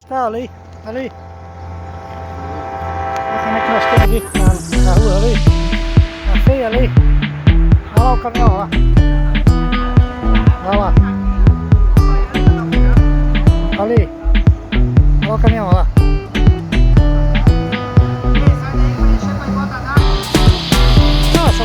Tá ali, ali. Olha como é que nós temos aqui na rua ali. Achei ali. Olha lá o caminhão lá. Olha lá. Ali. Olha o caminhão lá. Nossa,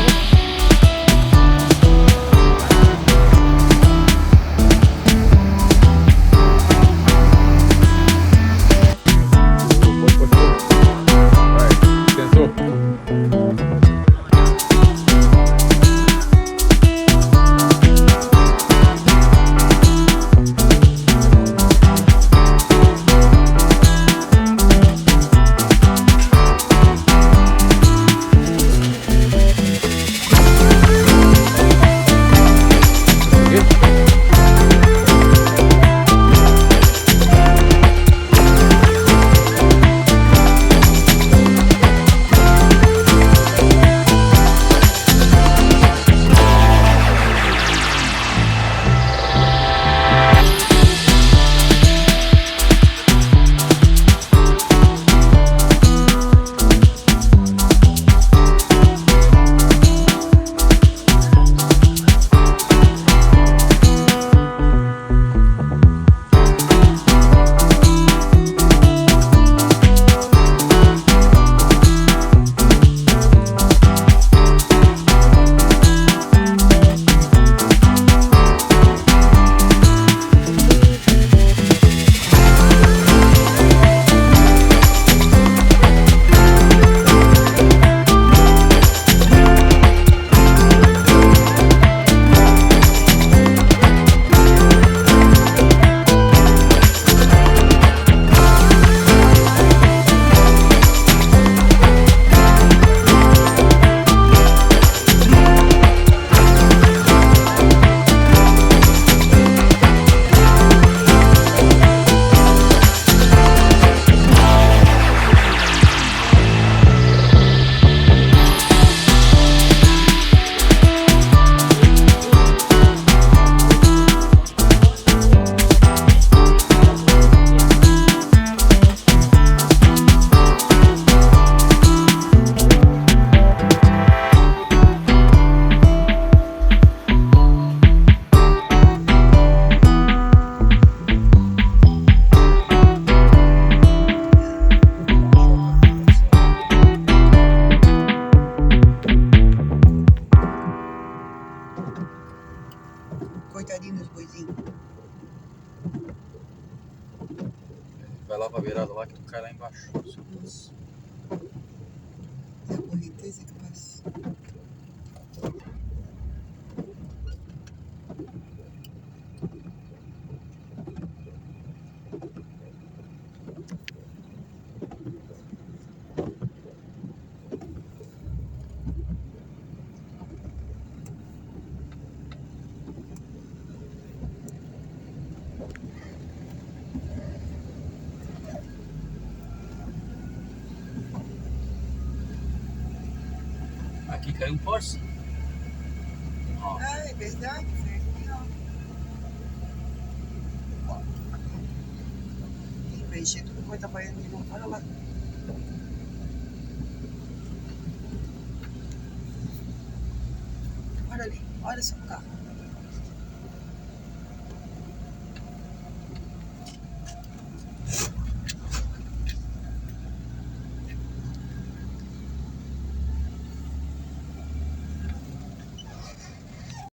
coitadinho dos boizinhos. Vai lá pra beirada lá que tu cai lá embaixo. Nossa. É a correnteza que passa. Aqui caiu um Porsche. Ó. Ah, é verdade, foi aqui, ó. Vai encher tudo quanto tá banhando de novo, olha lá. Olha ali, olha só o carro.